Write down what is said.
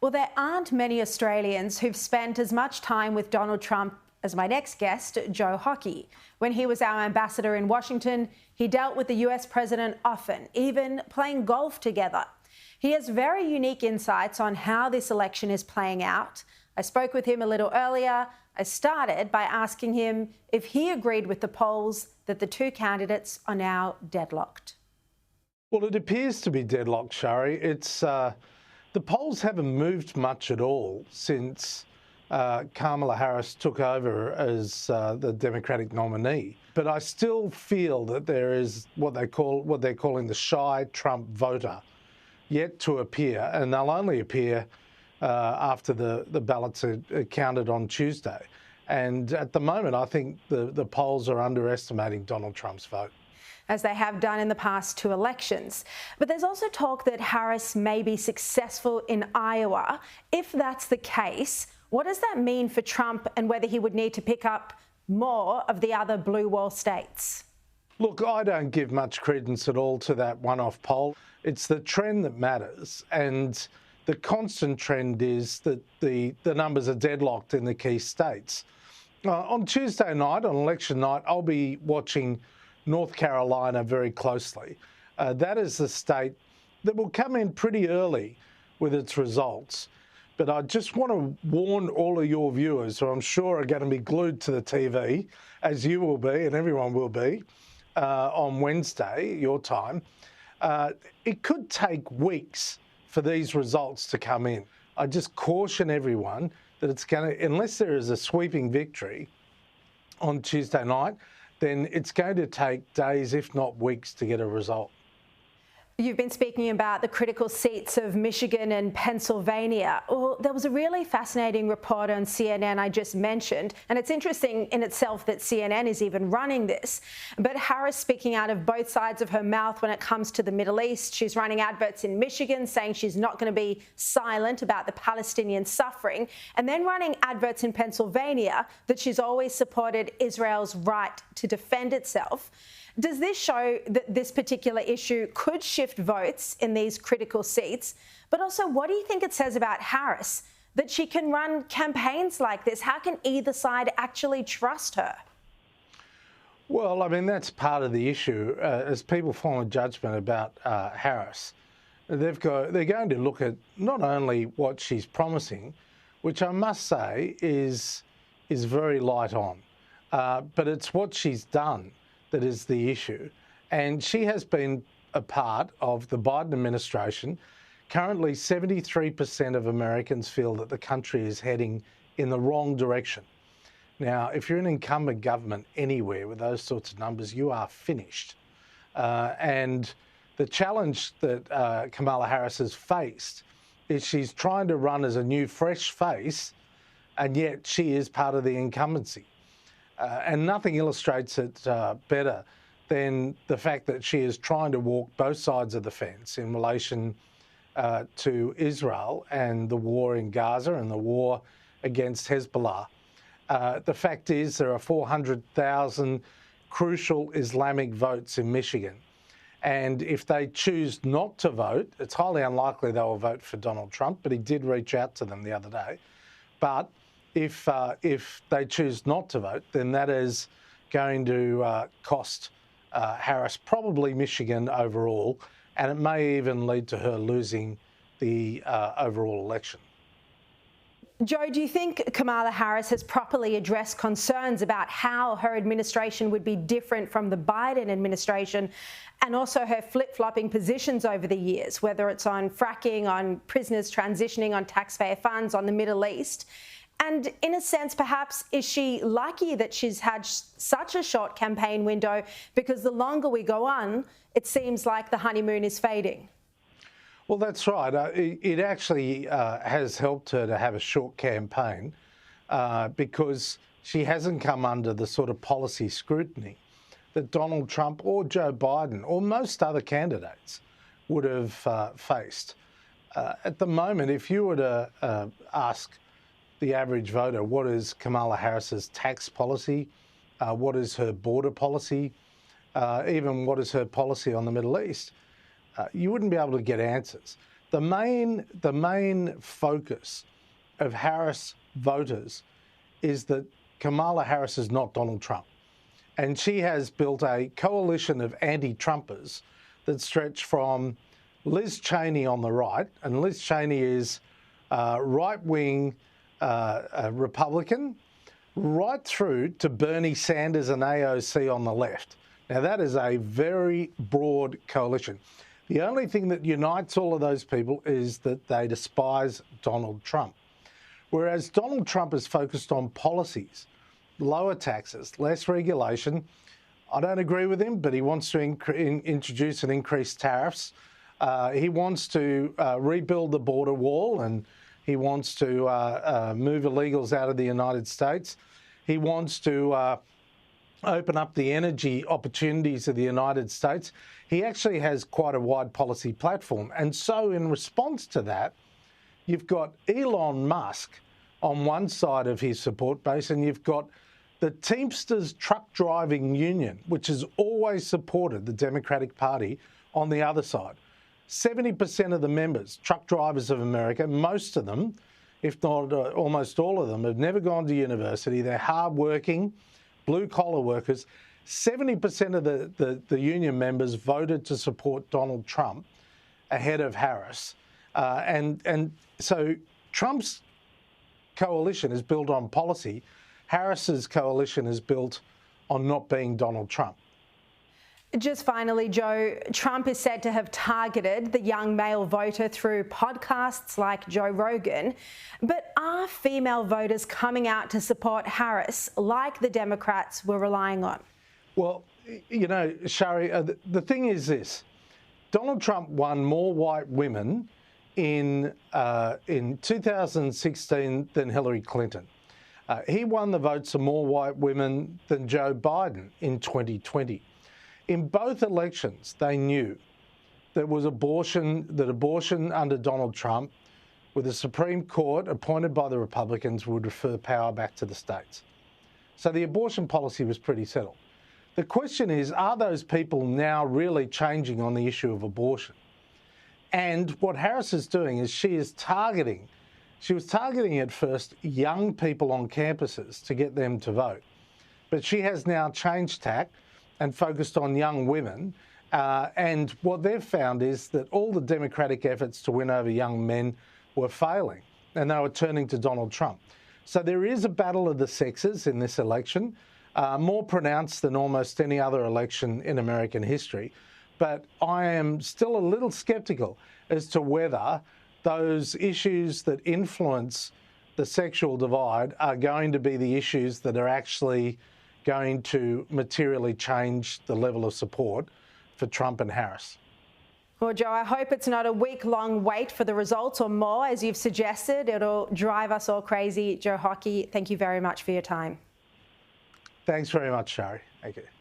Well, there aren't many Australians who've spent as much time with Donald Trump as my next guest, Joe Hockey. When he was our ambassador in Washington, he dealt with the US president often, even playing golf together. He has very unique insights on how this election is playing out. I spoke with him a little earlier. I started by asking him if he agreed with the polls that the two candidates are now deadlocked. Well, it appears to be deadlocked, Sharri. The polls haven't moved much at all since Kamala Harris took over as the Democratic nominee. But I still feel that there is what they're calling the shy Trump voter yet to appear, and they'll only appear after the ballots are counted on Tuesday. And at the moment, I think the polls are underestimating Donald Trump's vote, as they have done in the past two elections. But there's also talk that Harris may be successful in Iowa. If that's the case, what does that mean for Trump and whether he would need to pick up more of the other blue wall states? Look, I don't give much credence at all to that one-off poll. It's the trend that matters, and the constant trend is that the numbers are deadlocked in the key states. On Tuesday night, on election night, I'll be watching North Carolina very closely. That is the state that will come in pretty early with its results. But I just want to warn all of your viewers, who I'm sure are going to be glued to the TV, as you will be and everyone will be, on Wednesday, your time. It could take weeks for these results to come in. I just caution everyone that it's going to, unless there is a sweeping victory on Tuesday night, then it's going to take days, if not weeks, to get a result. You've been speaking about the critical seats of Michigan and Pennsylvania. Well, there was a really fascinating report on CNN I just mentioned, and it's interesting in itself that CNN is even running this. But Harris speaking out of both sides of her mouth when it comes to the Middle East. She's running adverts in Michigan saying she's not going to be silent about the Palestinian suffering, and then running adverts in Pennsylvania that she's always supported Israel's right to defend itself. Does this show that this particular issue could shift votes in these critical seats? But also, what do you think it says about Harris that she can run campaigns like this? How can either side actually trust her? Well, I mean, that's part of the issue. As people form a judgment about Harris, they're going to look at not only what she's promising, which I must say is very light on, but it's what she's done that is the issue. And she has been a part of the Biden administration. Currently, 73% of Americans feel that the country is heading in the wrong direction. Now, if you're an incumbent government anywhere with those sorts of numbers, you are finished. And the challenge that Kamala Harris has faced is she's trying to run as a new, fresh face, and yet she is part of the incumbency. And nothing illustrates it better than the fact that she is trying to walk both sides of the fence in relation to Israel and the war in Gaza and the war against Hezbollah. The fact is there are 400,000 crucial Islamic votes in Michigan. And if they choose not to vote, it's highly unlikely they will vote for Donald Trump, but he did reach out to them the other day. But if they choose not to vote, then that is going to cost Harris probably Michigan overall, and it may even lead to her losing the overall election. Joe, do you think Kamala Harris has properly addressed concerns about how her administration would be different from the Biden administration, and also her flip-flopping positions over the years, whether it's on fracking, on prisoners transitioning, on taxpayer funds, on the Middle East? And in a sense, perhaps, is she lucky that she's had such a short campaign window? Because the longer we go on, it seems like the honeymoon is fading. Well, that's right. It actually has helped her to have a short campaign because she hasn't come under the sort of policy scrutiny that Donald Trump or Joe Biden or most other candidates would have faced. At the moment, if you were to ask the average voter, what is Kamala Harris's tax policy? What is her border policy? Even what is her policy on the Middle East? You wouldn't be able to get answers. The main focus of Harris voters is that Kamala Harris is not Donald Trump. And she has built a coalition of anti-Trumpers that stretch from Liz Cheney on the right, and Liz Cheney is right-wing Republican, right through to Bernie Sanders and AOC on the left. Now, that is a very broad coalition. The only thing that unites all of those people is that they despise Donald Trump. Whereas Donald Trump is focused on policies, lower taxes, less regulation. I don't agree with him, but he wants to introduce and increase tariffs. He wants to rebuild the border wall, and he wants to move illegals out of the United States. He wants to open up the energy opportunities of the United States. He actually has quite a wide policy platform. And so in response to that, you've got Elon Musk on one side of his support base, and you've got the Teamsters Truck Driving Union, which has always supported the Democratic Party, on the other side. 70% of the members, truck drivers of America, most of them, if not almost all of them, have never gone to university. They're hardworking, blue-collar workers. 70% of the union members voted to support Donald Trump ahead of Harris. And so Trump's coalition is built on policy. Harris's coalition is built on not being Donald Trump. Just finally, Joe, Trump is said to have targeted the young male voter through podcasts like Joe Rogan. But are female voters coming out to support Harris like the Democrats were relying on? Well, you know, Sharri, the thing is this. Donald Trump won more white women in 2016 than Hillary Clinton. He won the votes of more white women than Joe Biden in 2020. In both elections, they knew that abortion under Donald Trump, with the Supreme Court appointed by the Republicans, would refer power back to the states. So the abortion policy was pretty settled. The question is, are those people now really changing on the issue of abortion? And what Harris is doing is she was targeting at first young people on campuses to get them to vote. But she has now changed tack and focused on young women. And what they've found is that all the Democratic efforts to win over young men were failing, and they were turning to Donald Trump. So there is a battle of the sexes in this election, more pronounced than almost any other election in American history. But I am still a little sceptical as to whether those issues that influence the sexual divide are going to be the issues that are actually going to materially change the level of support for Trump and Harris. Well, Joe, I hope it's not a week-long wait for the results or more, as you've suggested. It'll drive us all crazy. Joe Hockey, thank you very much for your time. Thanks very much, Sharri. Thank you.